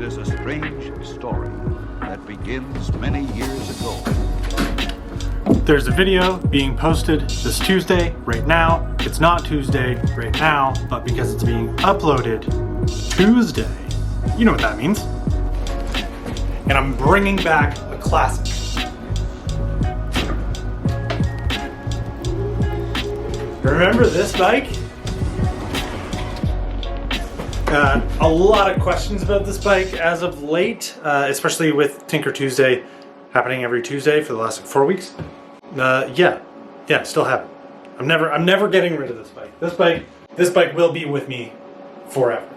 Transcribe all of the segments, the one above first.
is a strange story that begins many years ago. There's a video being posted this Tuesday, right now. It's not Tuesday right now, but because it's being uploaded Tuesday, you know what that means. And I'm bringing back a classic. Remember this bike? A lot of questions about this bike as of late, especially with Tinker Tuesday happening every Tuesday for the last 4 weeks. Yeah, still have it. I'm never getting rid of this bike. This bike will be with me forever.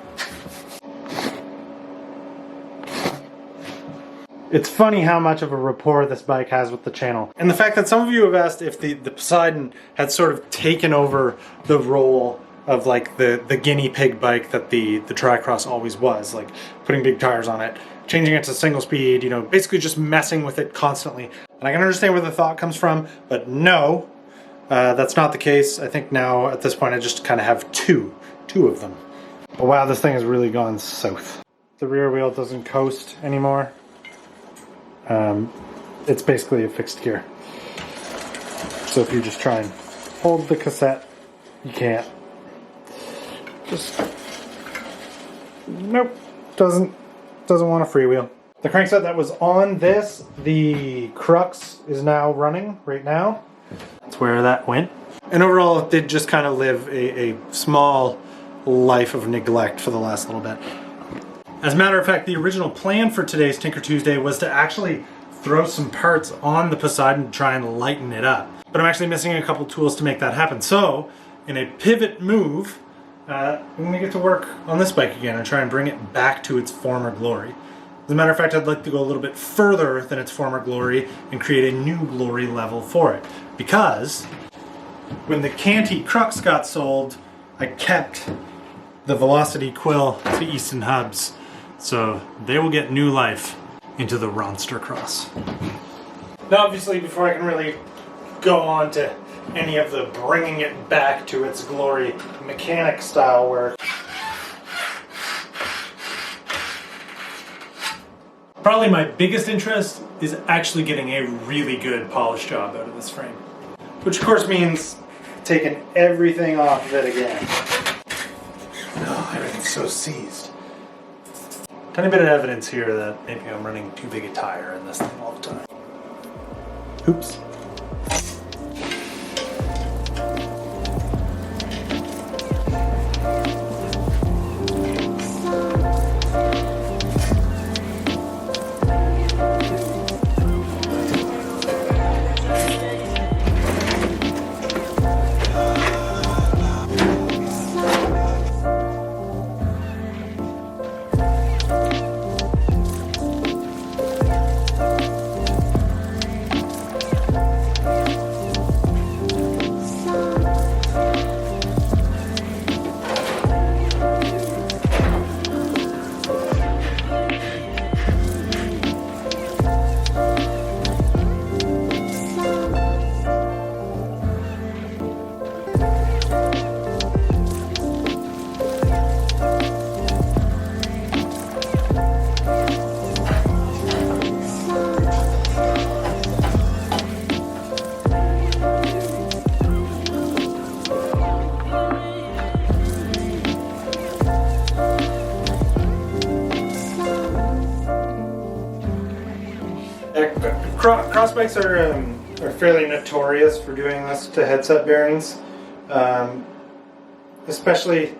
It's funny how much of a rapport this bike has with the channel. And the fact that some of you have asked if the Poseidon had sort of taken over the role of like the guinea pig bike that the Tri-Cross always was, like putting big tires on it, changing it to single speed, you know, basically just messing with it constantly. And I can understand where the thought comes from, but no, that's not the case. I think now at this point I just kind of have two of them. But wow, this thing has really gone south. The rear wheel doesn't coast anymore. It's basically a fixed gear. So if you just try and hold the cassette, you can't. Just, nope, doesn't want a freewheel. The crankset that was on this, the crux is now running right now. That's where that went. And overall, it did just kind of live a small life of neglect for the last little bit. As a matter of fact, the original plan for today's Tinker Tuesday was to actually throw some parts on the Poseidon to try and lighten it up. But I'm actually missing a couple tools to make that happen. So, in a pivot move, I'm going to get to work on this bike again and try and bring it back to its former glory. As a matter of fact, I'd like to go a little bit further than its former glory and create a new glory level for it. Because when the Canty Crux got sold, I kept the Velocity Quill to Easton Hubs. So they will get new life into the Rawnstercross. Now obviously, before I can really go on to any of the bringing it back to its glory mechanic style work, probably my biggest interest is actually getting a really good polish job out of this frame. Which of course means taking everything off of it again. Oh, everything's so seized. Tiny bit of evidence here that maybe I'm running too big a tire in this thing all the time. Oops. Cross bikes are fairly notorious for doing this to headset bearings, especially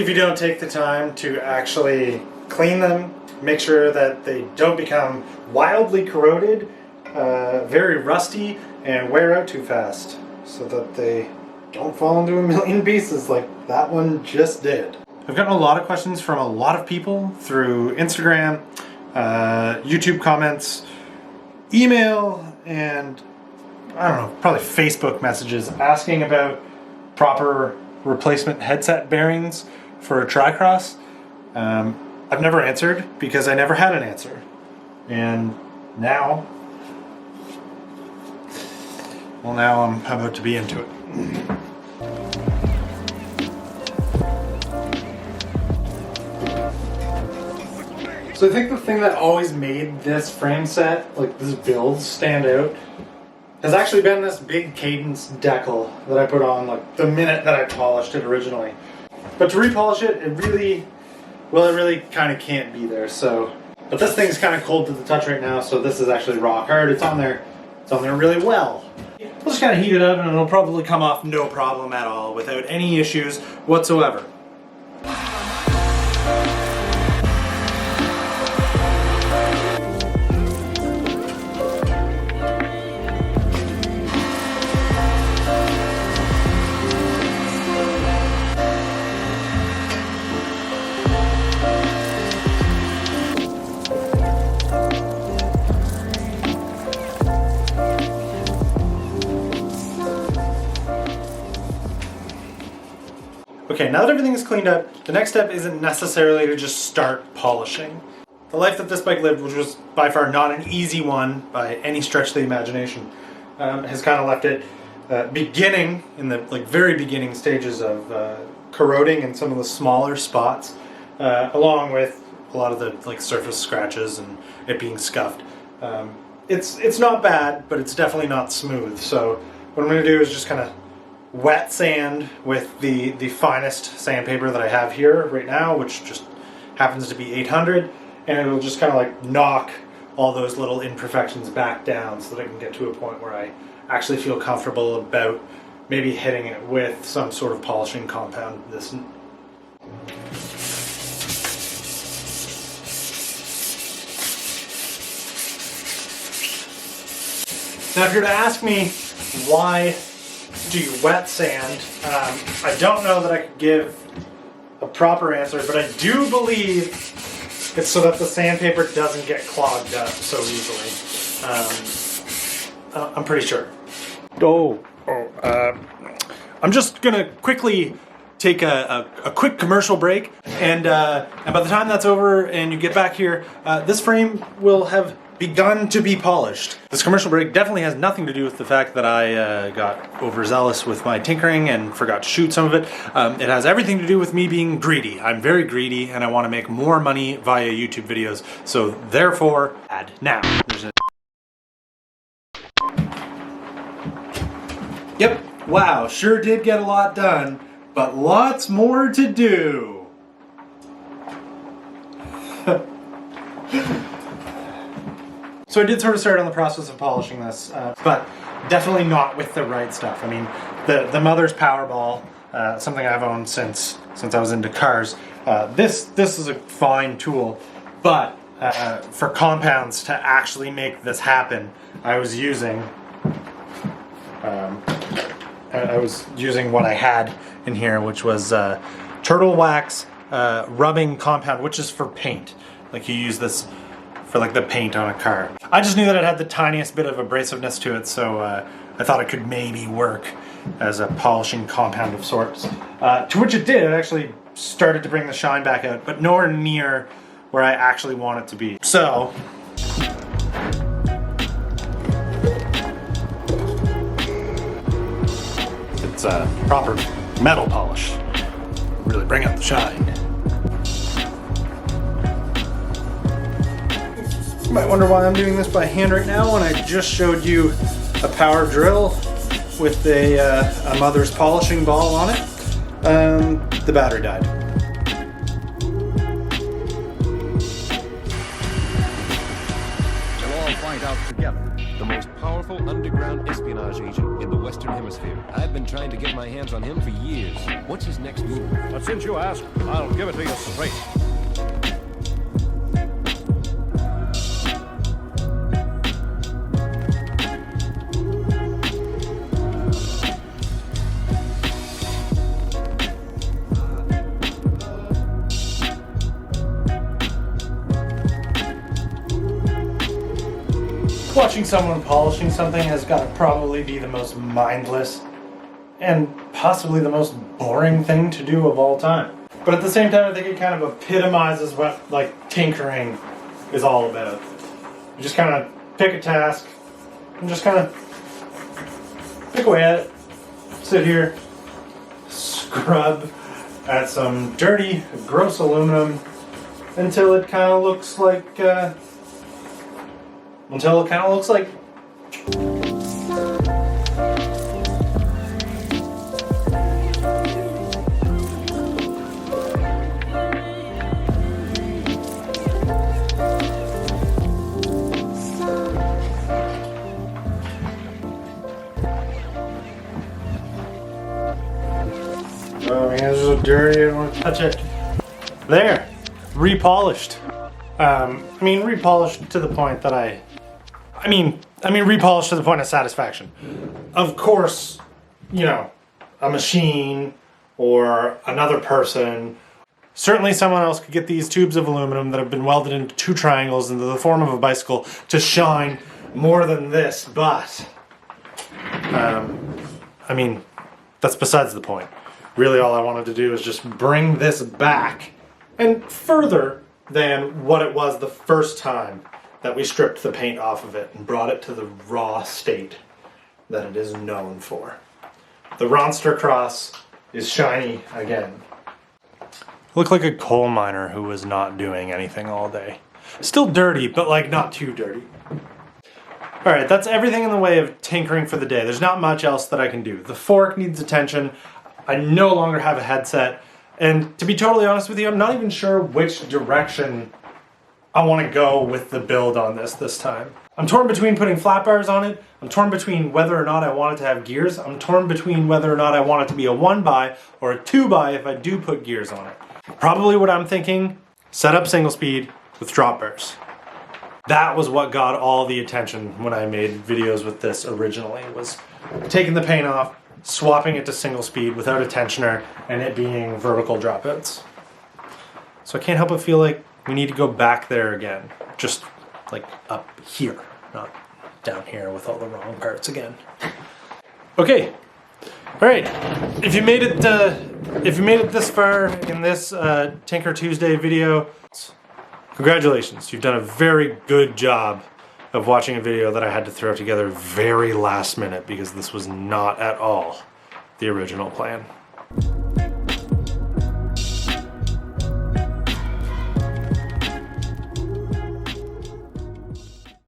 if you don't take the time to actually clean them, make sure that they don't become wildly corroded, very rusty, and wear out too fast, so that they don't fall into a million pieces like that one just did. I've gotten a lot of questions from a lot of people through Instagram, YouTube comments, email, and I don't know, probably Facebook messages asking about proper replacement headset bearings for a Tri-Cross. I've never answered because I never had an answer. And now, well, now I'm about to be into it. So I think the thing that always made this frame set, like this build, stand out has actually been this big cadence decal that I put on like the minute that I polished it originally. But to repolish it, it really kind of can't be there. So, but this thing's kind of cold to the touch right now, so this is actually rock hard. It's on there really well. We'll just kind of heat it up and it'll probably come off no problem at all without any issues whatsoever. Okay, now that everything is cleaned up, the next step isn't necessarily to just start polishing. The life that this bike lived, which was by far not an easy one by any stretch of the imagination, has kind of left it beginning in the very beginning stages of corroding in some of the smaller spots, along with a lot of the surface scratches and it being scuffed. It's not bad, but it's definitely not smooth. So what I'm going to do is just kind of wet sand with the finest sandpaper that I have here right now, which just happens to be 800, and it'll just kind of knock all those little imperfections back down so that I can get to a point where I actually feel comfortable about maybe hitting it with some sort of polishing compound. Now, if you're to ask me why do you wet sand, I don't know that I could give a proper answer, but I do believe it's so that the sandpaper doesn't get clogged up so easily. I'm pretty sure. I'm just gonna quickly take a quick commercial break, and by the time that's over and you get back here, this frame will have begun to be polished. This commercial break definitely has nothing to do with the fact that I got overzealous with my tinkering and forgot to shoot some of it. It has everything to do with me being greedy. I'm very greedy and I want to make more money via YouTube videos, so therefore, ad now. Yep, wow, sure did get a lot done, but lots more to do. So I did sort of start on the process of polishing this, but definitely not with the right stuff. I mean, the Mother's Powerball, something I've owned since I was into cars. This is a fine tool, but for compounds to actually make this happen, I was using what I had in here, which was turtle wax rubbing compound, which is for paint. Like you use this for the paint on a car. I just knew that it had the tiniest bit of abrasiveness to it, so I thought it could maybe work as a polishing compound of sorts. To which it did. It actually started to bring the shine back out, but nowhere near where I actually want it to be. So it's a proper metal polish. Really bring out the shine. You might wonder why I'm doing this by hand right now when I just showed you a power drill with a Mother's polishing ball on it. The battery died. We'll all find out together. The most powerful underground espionage agent in the Western Hemisphere. I've been trying to get my hands on him for years. What's his next move? But since you ask, I'll give it to you straight. Watching someone polishing something has got to probably be the most mindless and possibly the most boring thing to do of all time. But at the same time, I think it kind of epitomizes what tinkering is all about. You just kind of pick a task and just kind of pick away at it. Sit here, scrub at some dirty, gross aluminum, until it kind of looks like, oh, my hands are so dirty, I don't want to touch it. There, repolished. I mean, repolished to the point that repolished to the point of satisfaction. Of course, you know, a machine or another person, certainly someone else could get these tubes of aluminum that have been welded into two triangles into the form of a bicycle to shine more than this, but, I mean, that's besides the point. Really all I wanted to do is just bring this back and further than what it was the first time that we stripped the paint off of it and brought it to the raw state that it is known for. The Rawnstercross is shiny again. Look like a coal miner who was not doing anything all day. Still dirty, but like not too dirty. Alright, that's everything in the way of tinkering for the day. There's not much else that I can do. The fork needs attention. I no longer have a headset. And to be totally honest with you, I'm not even sure which direction I want to go with the build on this time. I'm torn between putting flat bars on it. I'm torn between whether or not I want it to have gears. I'm torn between whether or not I want it to be a 1x or a 2x if I do put gears on it. Probably what I'm thinking, set up single speed with drop bars. That was what got all the attention when I made videos with this originally, was taking the paint off, swapping it to single speed without a tensioner, and it being vertical dropouts. So I can't help but feel like we need to go back there again. Just like up here, not down here with all the wrong parts again. Okay, all right. If you made it this far in this Tinker Tuesday video, congratulations. You've done a very good job of watching a video that I had to throw together very last minute because this was not at all the original plan.